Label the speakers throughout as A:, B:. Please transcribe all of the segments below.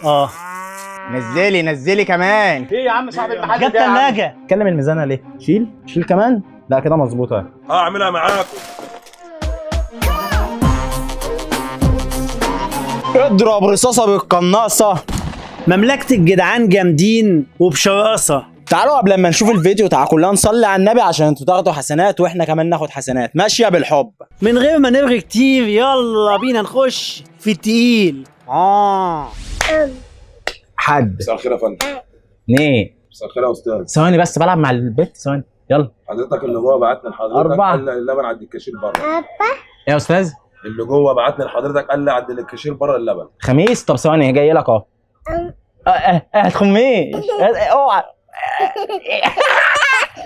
A: اه
B: نزلي كمان.
C: ايه يا عم صاحب المحل
A: جاب
C: ده يا عم؟
A: ثلاجه.
B: اتكلم الميزانه ليه؟ شيل كمان. لا كده مظبوطه.
D: اعملها معاكم.
B: اضرب رصاصه بالقناصه.
A: مملكه الجدعان جامدين وبشراسه.
B: تعالوا قبل ما نشوف الفيديو تعالوا كلنا نصلي على النبي عشان انتوا تاخدوا حسنات واحنا كمان ناخد حسنات. ماشيه بالحب.
A: من غير ما نرغي كتير يلا بينا نخش في التقيل.
B: حد
D: مساء الخير يا فندم.
B: اثنين.
D: مساء الخير يا استاذ.
B: ثواني بس بلعب مع البيت. ثواني يلا.
D: حضرتك اللي جوه بعتني لحضرتك
B: 4.
D: قال لي اللبن عند الكاشير بره.
B: يا استاذ
D: اللي جوه بعتني لحضرتك قال لي عند الكاشير بره اللبن.
B: خميس. طب ثواني جاي لك اهو. هتخميش اوعى.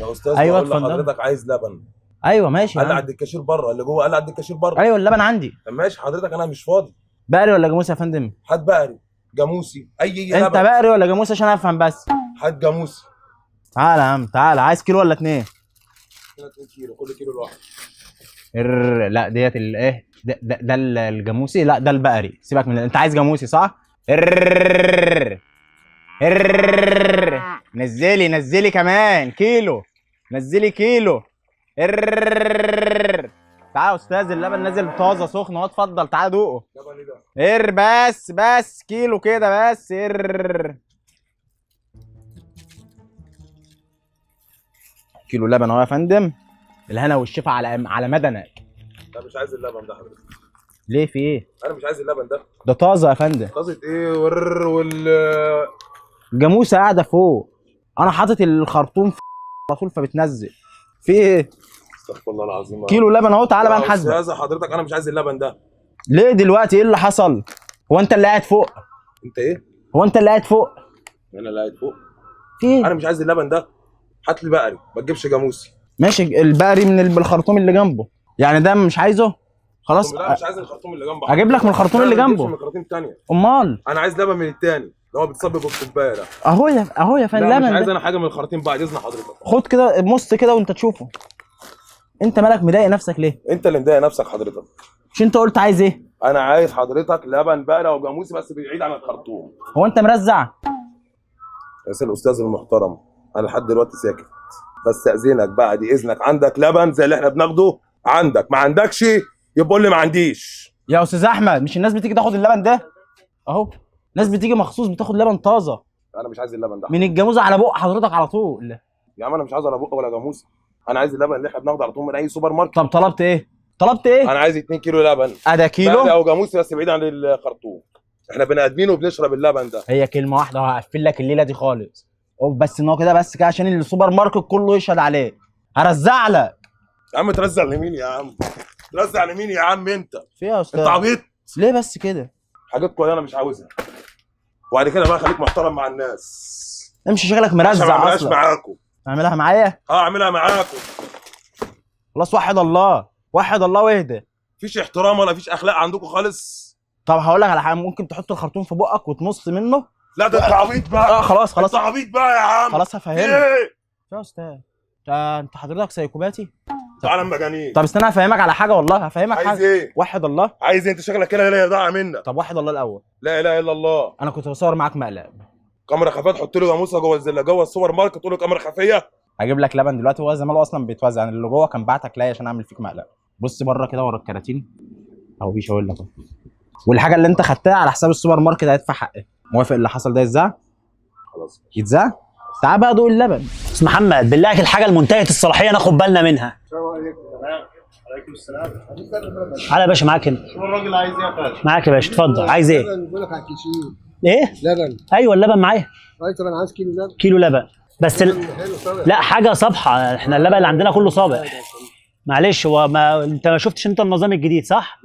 D: يا استاذ
B: أيوة
D: بقول
B: اتفضل.
D: لحضرتك عايز لبن.
B: ايوه ماشي.
D: قال لي عند الكاشير بره. اللي جوه قال لي عند الكاشير بره.
B: ايوه اللبن عندي.
D: طب ماشي حضرتك انا مش فاضي.
B: بقري ولا جاموسي يا فندم؟
D: هات بقري جاموسي اي لبن.
B: انت بقري ولا جاموسي عشان افهم بس؟
D: هات جاموسي.
B: تعالى يا عم تعالى. عايز كيلو ولا 2؟
D: 2 كيلو كل كيلو لوحده.
B: لا ديت الايه ده الجاموسي. لا ده البقري. سيبك من انت عايز جاموسي صح؟ نزلي كمان كيلو. نزلي كيلو. تعالى يا استاذ اللبن نازل طازه سخن اهو. اتفضل تعالى دوقه.
D: لبن ايه ده؟
B: بس كيلو كده بس. كيلو لبن اهو يا فندم. الهنا والشفا على مدنك.
D: لا مش عايز اللبن ده حضرتك.
B: ليه في ايه؟
D: انا مش عايز اللبن ده.
B: ده طازه يا فندم.
D: طازه ايه
B: الجاموسه قاعده فوق. انا حاطط الخرطوم على طول فبتنزل. في ايه؟
D: استغفر الله العظيم.
B: كيلو لبن اهو. تعالى بقى
D: يا
B: نحاسبك.
D: استاذ حضرتك انا مش عايز اللبن ده.
B: ليه دلوقتي؟ ايه اللي حصل؟ هو انت اللي قاعد فوق؟
D: انت ايه؟
B: هو انت اللي قاعد فوق؟
D: انا اللي قاعد فوق.
B: في ايه؟
D: انا مش عايز اللبن ده. هات لي بقري ما تجيبش جاموسي.
B: ماشي البقري بالخرطوم اللي جنبه. يعني ده مش عايزه؟ خلاص
D: لا مش عايز الخرطوم اللي جنبه.
B: اجيب لك من الخرطوم اللي جنبه.
D: من الخرطوم الثانيه.
B: امال
D: انا عايز لبن من الثاني اللي هو بيتصب بالكوبايه ده.
B: اهو يا فندم.
D: لا مش
B: لبن
D: عايز
B: ده.
D: انا حاجه من الخرطوم بعد اذن حضرتك.
B: خد كده مص كده وانت تشوفه. انت مالك مضايق نفسك ليه؟
D: انت اللي مضايق نفسك حضرتك.
B: مش انت قلت عايز ايه؟
D: انا عايز حضرتك لبن بقري او جاموسي بس بعيد عن الخرطوم.
B: هو انت مرزع؟
D: يا سيدي الاستاذ المحترم انا لحد دلوقتي ساكت. بس اذنك بعد اذنك عندك لبن زي اللي احنا بناخده عندك، ما عندكش يبقى قول لي ما عنديش.
B: يا استاذ احمد مش الناس بتيجي تاخد اللبن ده اهو. ناس بتيجي مخصوص بتاخد لبن طازه
D: انا مش عايز اللبن ده
B: من الجاموسه على بق حضرتك على طول.
D: يا عم انا مش عايز ولا بق ولا جاموسي. انا عايز اللبن اللي احنا بناخده على طول من اي سوبر ماركت.
B: طب طلبت ايه؟ انا
D: عايز 2 كيلو لبن.
B: ده كيلو
D: او جاموسي بس بعيد عن الخرطوم. احنا بني ادمين وبنشرب اللبن ده.
B: هي كلمه واحده وهقفل لك الليله دي خالص. بس ان هو كده بس كده عشان السوبر ماركت كله يشهد عليه. هرزع لك.
D: يا عم ترزع لمين يا عم؟ ترزع لمين يا عم انت؟
B: في يا استاذ؟
D: انت عبيط؟
B: ليه بس كده؟
D: حاجات كويسه انا مش عاوزها. وبعد كده بقى خليك محترم مع الناس.
B: امشي شكلك
D: عشان
B: مرزع
D: ما اعملهاش
B: اصلا.
D: معاكم.
B: اعملها معايا؟
D: اعملها معاكم.
B: خلاص وحد الله واهدى.
D: مفيش احترام ولا فيش اخلاق عندكم خالص.
B: طب هقول لك على حاجه. ممكن تحط الخرطوم في بقك وتمص منه.
D: لا ده انت عبيط بقى.
B: خلاص
D: انت عبيط بقى يا عم.
B: خلاص هفهمك.
D: ايه؟
B: يا استاذ انت حضرتك سايكوباتي.
D: تعالى مجانين.
B: طب استنى هفهمك على حاجه والله. هفهمك
D: عايز
B: حاجه.
D: ايه؟
B: وحد الله.
D: عايز ايه؟ انت شكلك كده لا ضاع منك.
B: طب وحد الله الاول.
D: لا اله الا الله.
B: انا كنت بصور معاك مقلب.
D: كاميرا خفيه تحط له جاموسه جوه السوبر ماركت تقول له كاميرا خفيه.
B: هجيب لك لبن دلوقتي. هو زماله اصلا بيتوزع. يعني اللي جوه كان بعتك ليا عشان اعمل فيك مقلب. بص بره كده ورا الكراتين اهو بيشاور لك. والحاجه اللي انت خدتها على حساب السوبر ماركت هيدفع حقك. موافق اللي حصل ده يتذاع؟
D: خلاص
B: يتذاع. تعال بقى دوق اللبن.
A: بس محمد بالله عليك الحاجه المنتهيه الصلاحيه ناخد بالنا منها.
C: السلام عليكم. وعليكم السلام.
A: تعالى يا باشا معاك هنا.
C: شو الراجل عايز ايه يا فندم؟
A: معاك يا باشا اتفضل. عايز ايه؟
E: لبن بقول لك على الكيسين.
A: ايه؟
E: لبن.
A: ايوه اللبن معايا.
E: طيب انا عايز كيلو لبن.
A: كيلو لبن بس
E: حلو طبعا.
A: لا حاجه صبحه. احنا اللبن اللي عندنا كله صابح. معلش هو انت ما شفتش انت النظام الجديد صح؟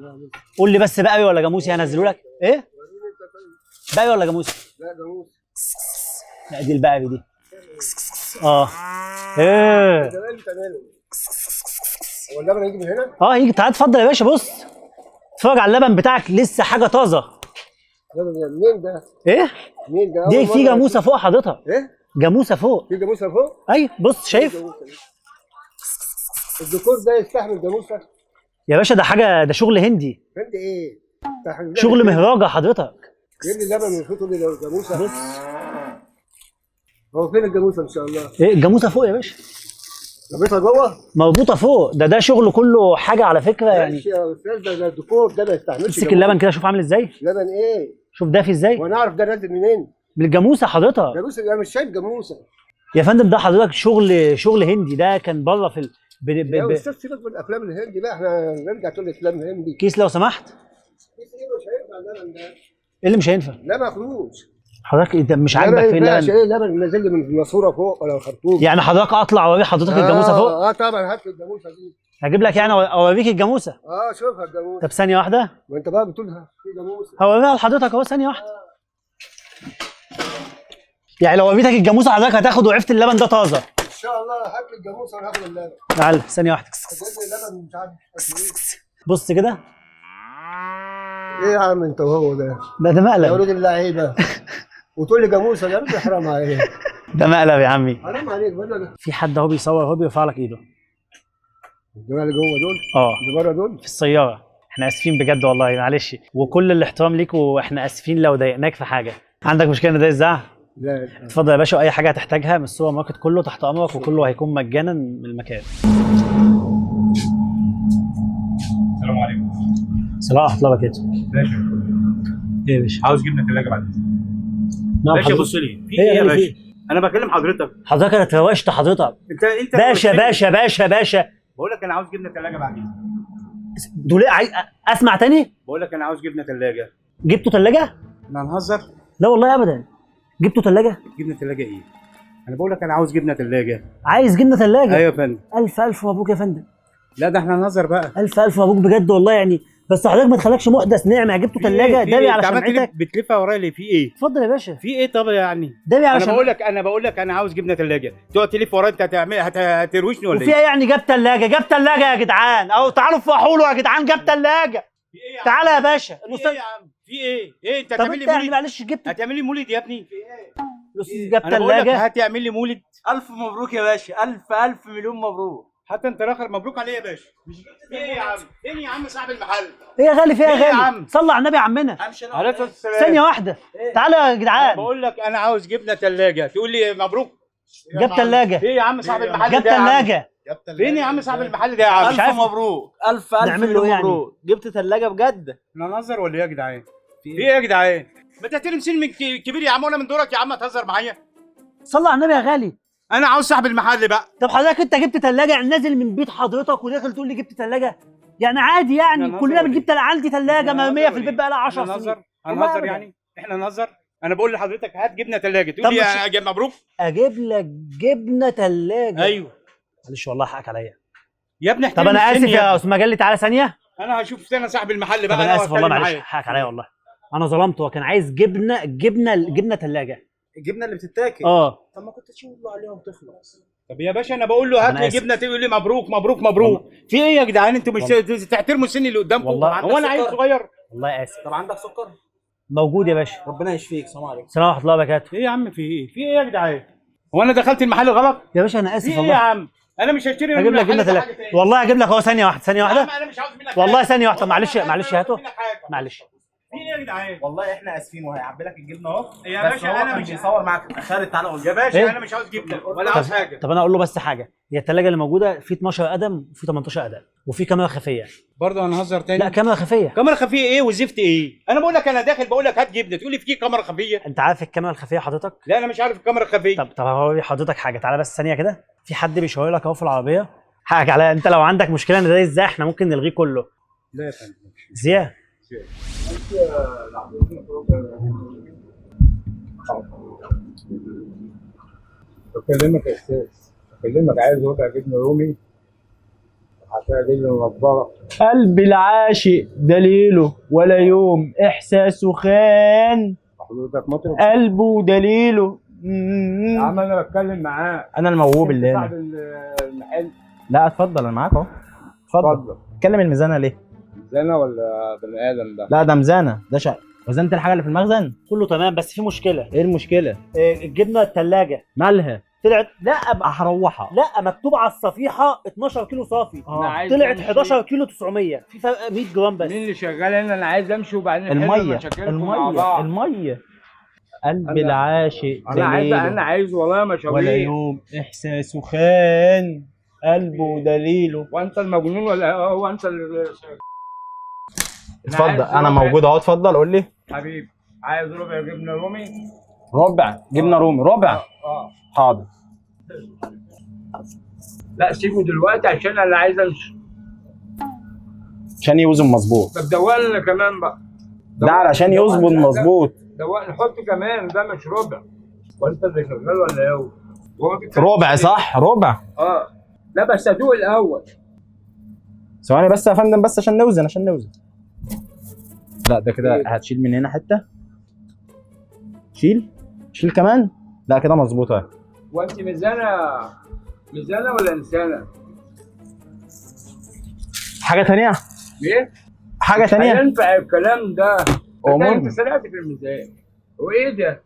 A: قول لي بس بقى ولا جاموسي هنزله لك. ايه؟ بقى ولا جاموسي؟
E: لا جاموس.
A: لا دي البقري دي. ايه؟
E: ده اللي تعمله. هو اللبن هيجي من هنا؟
A: يجي. تعال اتفضل يا باشا. بص اتفرج على اللبن بتاعك لسه حاجه طازه.
E: لبن منين ده؟
A: ايه؟
E: منين ده؟
A: دي في جاموسه فوق حضرتك.
E: ايه؟
A: جاموسه فوق.
E: في جاموسه فوق؟
A: ايوه بص شايف؟
E: الديكور ده يستحمل جاموسه؟
A: يا باشا ده حاجه ده شغل هندي.
E: فهمت ايه؟
A: شغل مهراجة حضرتك.
E: جيب لي اللبن من فوق الجاموسه. بص هو فين الجاموسه ان شاء الله؟
A: ايه الجاموسه فوق يا باشا،
E: جابتها جوه؟
A: مربوطه فوق. ده شغل كله حاجه على فكره يعني.
E: ماشي يا استاذ، ده الديكور ده ما يستحملش.
A: امسك اللبن كده شوف عامل ازاي،
E: لبن ايه؟
A: شوف دافي ازاي.
E: وانا اعرف ده نازل منين؟
A: من الجاموسه حضرتك
E: جاموسه؟ انا مش شايف جاموسه
A: يا فندم. ده حضرتك شغل هندي، ده كان بره في
E: يا استاذ. سيبك من الافلام الهندي بقى، احنا نرجع تقول لي افلام هندي.
A: كيس لو سمحت.
E: كيس ايه؟ مش هينفع اللبن ده.
A: ايه اللي مش هينفع؟
E: لا ما فلوس.
A: حضرتك انت مش عاجبك في
E: اللبن؟
A: اللبن؟
E: ايه لبن نازل لي من الماسوره فوق ولا الخرطوم؟
A: يعني حضرتك اطلع اوري حضرتك الجاموسه فوق؟
E: اه طبعا، هات لي الجاموسه دي.
A: هجيب لك يعني اوريك الجاموسه.
E: شوفها الجاموسه.
A: طب ثانيه واحده،
E: ما انت بقى بتقول في جاموسه.
A: هوريها لحضرتك اهو ثانيه واحده. يعني لو وريتك الجاموسه حضرتك هتاخد وعفت اللبن ده طازه
E: ان شاء الله. هات لي الجاموسه وانا هاخد اللبن.
A: تعال ثانيه واحده.
E: هات لي اللبن مش عارف
A: بص كده.
E: ايه يا عم انت وهو ده؟
A: ده
E: يا
A: مقلب.
E: ولد اللعيبه. وتقول لي جاموسه يا رب، حرام عليك.
A: ده مقلب يا عمي.
E: حرام عليك بقول.
A: في حد اهو بيصور اهو بيرفع لك ايده.
E: الجماعه اللي جوه دول؟
A: اه
E: اللي بره دول؟
A: في السياره. احنا اسفين بجد والله، معلش، وكل الاحترام ليك، واحنا اسفين لو ضايقناك في حاجه. عندك مشكله ده ازاي؟
E: لا
A: اتفضل يا باشا، اي حاجه هتحتاجها من السوبر ماركت كله تحت امرك، وكله هيكون مجانا من المكان.
C: السلام عليكم.
A: سلام ورحمه الله وبركاته.
C: باشا
A: ايه يا باشا؟
C: عاوز جبنه ثلاجه بعد إذنك.
A: نعم
C: باشا
A: حضرتك.
C: بص لي في
A: إيه
C: ايه يا
A: يعني
C: باشا؟
A: في؟
C: انا بكلم حضرتك.
A: حضرتك انا اتروشت حضرتك.
C: انت
A: باشا باشا باشا باشا.
C: بقول لك انا عاوز جبنه ثلاجه بعد إذنك.
A: دول اسمع تاني.
C: بقول لك انا عاوز جبنه ثلاجه.
A: جبتوا ثلاجه؟
C: احنا هنهزر؟
A: لا والله ابدا. جبتوا ثلاجه؟
C: جبنه ثلاجه ايه؟ انا بقول لك انا عاوز جبنه ثلاجه.
A: عايز جبنه ثلاجه؟
C: ايوه يا فندم.
A: الف مبروك يا فندم.
C: لا ده احنا هنهزر بقى.
A: الف مبروك بجد والله يعني. بس حضرتك ما تخلكش محدث نعمه، جبتوا ثلاجه دابي على شمعتك.
C: بتلفها ورايا ليه؟ في ايه؟
A: اتفضل يا باشا.
C: في ايه طب يعني؟
A: دابي على
C: انا بقول لك انا عاوز جبنه ثلاجه، تقعد تلف ورايا انت هتروشني ولا
A: وفي ايه يعني؟ جاب ثلاجه يا جدعان، او تعالوا افرحوا له يا جدعان، جاب ثلاجه. تعالى يا باشا
C: الاستاذ. يا عم في ايه؟ ايه انت
A: طب
C: هتعمل
A: انت
C: لي
A: يعني
C: مولد؟
A: معلش جبت
C: هتعمل لي مولد يا ابني؟ في ايه؟
A: الاستاذ جاب
C: انا بقول لك
A: ثلاجه.
C: هتعمل لي مولد.
F: ألف مبروك يا باشا، ألف مليون مبروك.
C: حتى انت الاخر مبروك عليه يا باشا. في ايه يا عم؟ فين يا عم صاحب المحل؟
A: ايه يا غالي؟ في ايه
C: ايه
A: يا
C: يا
A: غالي؟
C: عم؟
A: صلى على النبي يا عمنا.
F: أمشي أنا
C: عليه
F: ولا
C: الصلاه
F: إيه؟
C: والسلام.
A: ثانيه واحده. تعالى يا جدعان.
C: بقول لك انا عاوز جبنه ثلاجه تقول لي مبروك.
A: جاب ثلاجه.
C: ايه يا عم صاحب المحل
A: جاب
C: ده يا عم؟
A: ثلاجه.
C: فين يا عم صاحب المحل ده يا عم؟
A: مش عارف.
F: مبروك، ألف
A: نعمل له
F: مليون
A: يعني.
F: مبروك. جبت ثلاجة بجد؟
C: احنا نهزر ولا ايه يا جدعان؟ في ايه يا جدعان؟ ما تحترم سن من كبير يا عم، وانا من دورك يا عم تهزر معايا؟
A: صلى على النبي يا غالي.
C: انا عاوز صاحب المحل بقى.
A: طب حضرتك انت جبت ثلاجه يعني نازل من بيت حضرتك وداخل تقول لي جبت ثلاجه؟ يعني عادي يعني
C: احنا
A: كلنا
C: نهزر
A: بنجيب عندي ثلاجه مرميه في البيت بقى لها 10 سنين.
C: هنهزر؟
A: والله
C: هنهزر
A: أبداً.
C: يعني؟ احنا نهزر؟ انا بقول لحضرتك هات جبنه ثلاجه
A: طب
C: تقول لي
A: مش-
C: يا مبروك.
A: اجيب لك جبنه ثلاجه.
C: ايوه
A: معلش والله حقك عليا.
C: يا ابني
A: طب
C: احترم
A: انا
C: السن
A: اسف يا
C: ابني.
A: استاذ مجلي، تعالى ثانيه.
C: انا هشوف انا صاحب المحل
A: طب
C: بقى.
A: انا اسف والله،
C: وأتكلم
A: معلش
C: معاه.
A: حقك عليا والله. انا ظلمته، هو كان عايز جبنه ثلاجه.
F: الجبنة اللي بتتاكل.
A: اه
F: طب ما كنت تشوف له عليهم تخلص.
C: طب يا باشا انا بقول له هات
A: أنا
C: لي
A: آسف.
C: جبنه تقول لي مبروك مبروك مبروك. في ايه يا جدعان؟ انتوا مش تحترموا السن اللي قدامكم؟
A: والله.
C: هو انا عيل صغير؟
A: والله اسف.
F: طب عندك سكر؟
A: موجود يا باشا.
F: ربنا يشفيك، سلام عليكم.
A: السلام ورحمه الله وبركاته.
C: ايه يا عم في ايه؟ في ايه يا جدعان؟ هو انا دخلت المحل غلط؟
A: يا باشا انا
C: في
A: اسف
C: ايه يا
A: والله.
C: عم؟ انا مش هشتري
A: هجيب لك جبنه ثلاجه والله، هجيب لك اهو. ثانيه واحده
C: يا عم
A: واحده
C: انا مش عاوز منك
A: والله،
C: حاجة.
A: ثانيه واحده.
C: والله
A: معلش
C: أنا
A: معلش
C: مش
A: يا
C: عاوز
A: هاتو.
C: منك حاجة.
A: معلش.
C: في ايه يا جدعان؟
F: والله احنا اسفين وهيعبي لك الجبنه اهو.
C: يا
F: بس
C: باشا
F: هو
C: أنا
F: كان
C: مش-
F: بيصور معاك. خالد تعالى قول.
C: يا باشا
A: إيه؟
C: انا مش عاوز جبنه ولا عاوز حاجه.
A: طب انا اقول له بس حاجه. هي الثلاجه اللي موجوده في 12 قدم وفي 18 قدم وفي كاميرا خفيه.
C: برضه هنهزر تاني؟
A: لا كاميرا خفيه.
C: كاميرا خفيه ايه وزفت ايه؟ انا بقول لك انا داخل بقول لك هات جبنه تقول لي في كاميرا خفيه؟
A: انت عارف الكاميرا الخفيه حضرتك؟
C: لا انا مش عارف الكاميرا الخفيه.
A: طب هوري حضرتك حاجه. تعالى بس ثانيه كده. في حد بيشاور لك اهو في العربيه. حقك عليا. انت لو عندك مشكله ان ده ازاي احنا ممكن نلغيه كله.
C: لا يا فندم.
A: زياد
G: بكلمك يا استاذ، بكلمك عايز وضع جبنه رومي هتعدل لي النضاره.
F: قلب العاشق دليله ولا يوم احساسه خان،
G: حضرتك مطرب
F: قلبه دليله.
G: يا عم انا بتكلم معاه.
B: انا الموهوب اللي
G: صاحب
B: هنا.
G: المحل.
B: لا اتفضل انا معاك اهو. اتفضل.
G: اتفضل.
B: اتكلم الميزانه ليه؟
G: زنا ولا بني ادم ده؟
B: لا ده ميزانه، ده شقه. وزنت الحاجه اللي في المخزن؟
A: كله تمام بس في مشكله.
B: ايه المشكله؟
A: الجبنه الثلاجه
B: مالها؟
A: طلعت لا
B: هروحها.
A: لا مكتوب على الصفيحه 12 كيلو صافي،
G: أنا عايز
A: طلعت
G: أمشي.
A: 11 كيلو 900، في فرق 100 جرام بس.
G: مين اللي شغال هنا؟ انا عايز امشي وبعدين نحل
B: الميه
G: مشاكلكم مع بعض.
F: الميه قلب
G: أنا-
F: العاشق
G: انا
F: دليله
G: عايز والله
F: ولا
G: مشاوير.
F: يوم احساسه خان قلبه دليله.
G: وانت المجنون ولا هو انت اللي
B: اتفضل،
G: عايز
B: انا
G: ربع.
B: موجود اهو، اتفضل قول لي.
G: حبيبي عايز ربع جبنه رومي.
B: ربع جبنه رومي، ربع.
G: اه
B: حاضر.
G: لا سيبه دلوقتي عشان انا عايز امشي.
B: عشان يوزن مظبوط.
G: طب دوقنا كمان بقى.
B: ده علشان يظبط مظبوط.
G: دوقنا نحط كمان، ده مش ربع. وانت اللي شغال ولا ايه؟ هو في كلام
B: ربع
G: كتير.
B: صح، ربع.
G: اه لا بس ادوق الاول.
B: ثواني بس يا فندم، بس عشان نوزن لا ده كده هتشيل من هنا حته. شيل كمان. لا كده مظبوط اهي.
G: وانت ميزانه ولا انسانه؟
B: حاجه تانية.
G: ايه؟
B: حاجه تانية.
G: هينفع الكلام ده؟
B: أمورنا.
G: انت سرقت في الميزان. وايه ده؟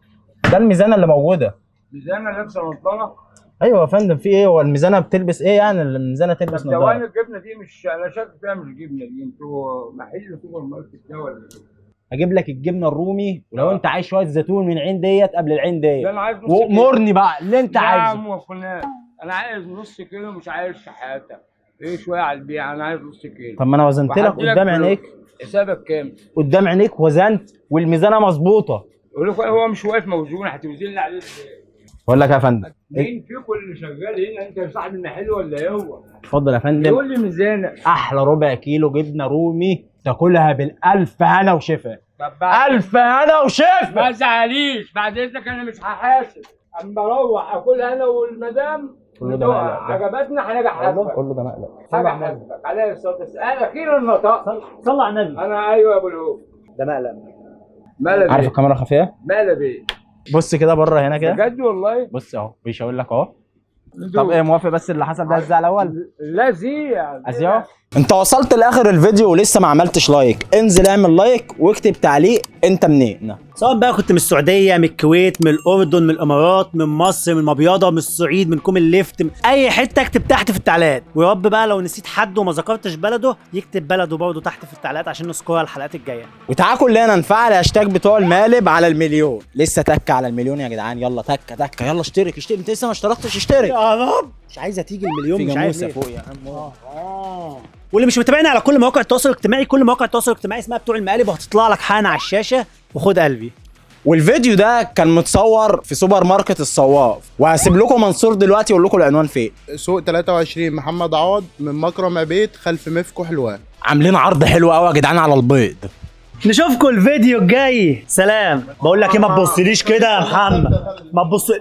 B: ده الميزانه اللي موجوده.
G: ميزانه لابسه نضاره؟
B: ايوه يا فندم، في ايه؟ هو الميزانه بتلبس ايه يعني؟ الميزانه
G: طب
B: تلبس
G: ثواني،
B: نظاره.
G: الجبنه دي مش انا شايف فيها مش جبنه دي، انتوا محل سوبر ماركت ده ولا ايه؟
B: اجيب لك الجبنه الرومي، ولو انت عايز شويه زيتون من عين ديت قبل العين
G: ده
B: ديت.
G: انا عايز نص
B: وامرني بقى اللي انت
G: كيلو.
B: عايزه.
G: نعم وفلان، انا عايز نص كيلو، مش عايز شحاته. ايه شويه على البيع، انا عايز نص كيلو.
B: طب ما انا وزنت لك
G: وهديلك
B: قدام
G: فلوس.
B: عينيك.
G: حسابك كام؟
B: قدام عينيك وزنت، والميزانه مظبوطه.
G: يقول لك هو مش واقف موزون، هتوزن لي عليه ازاي؟
B: بقول لك يا فندم،
G: مين فيكم اللي شغال هنا؟ انت صاحب المحل ولا ايه هو؟
B: اتفضل يا فندم.
G: يقول لي ميزانه.
B: احلى ربع كيلو جبنه رومي تاكلها بالالف هنا وشفا.
G: طب بعد
B: الف هنا وشفا.
G: ما تزعليش، بعد اذنك انا مش هحاسب. اما اروح اكلها انا والمدام
B: قول له ده مقلق.
G: عجبتنا هنجي احاسبك.
B: قول له ده مقلق.
G: حاجه احاسبك عليا الصوت. انا اخيرا نطقت.
A: صلى على النبي.
G: انا ايوه يا ابو الهوب.
A: ده مقلق.
G: مالا
B: عارف
G: بيه؟
B: الكاميرا خفيه؟
G: مالا بيه؟
B: بص كده بره هنا كده.
G: بجد والله؟
B: بص اهو بيشاور لك اهو. طب ايه، موافق بس اللي حصل ده ازاي الاول؟
G: لا زيع
B: ازيو. انت وصلت لاخر الفيديو ولسه ما عملتش لايك، انزل اعمل لايك واكتب تعليق انت منين.
A: سواء بقى كنت من السعوديه، من الكويت، من الاردن، من الامارات، من مصر، من المبيضه، من الصعيد، من كوم الليفت، من اي حته اكتب تحت في التعليقات. ويا رب بقى لو نسيت حد وما ذكرتش بلده يكتب بلده برضه تحت في التعليقات عشان نذكرها الحلقات الجايه.
B: وتعالوا كلنا نفعل هاشتاج بتوع المقالب على المليون. لسه تكه على المليون يا جدعان، يلا تكه يلا اشترك. انت لسه ما اشتركتش، اشترك.
A: يا رب مش عايزه تيجي المليون،
B: في
A: مش عارف
B: جاموسه
A: ليه.
B: فوق يا عم.
A: واللي مش متابعنا على كل مواقع التواصل الاجتماعي، كل مواقع التواصل الاجتماعي اسمها بتوع المقالب، وهتطلع لك حاجه على الشاشه. وخد قلبي.
B: والفيديو ده كان متصور في سوبر ماركت الصواف، وهسيب لكم منصور دلوقتي يقول لكم العنوان فين.
H: سوق 23 محمد عوض من مكرم عبيد خلف مفكو حلوان.
B: عاملين عرض حلو قوي يا جدعان على البيض.
A: نشوفكم الفيديو الجاي. سلام. بقول لك ايه، ما تبصليش كده يا محمد، ما تبص.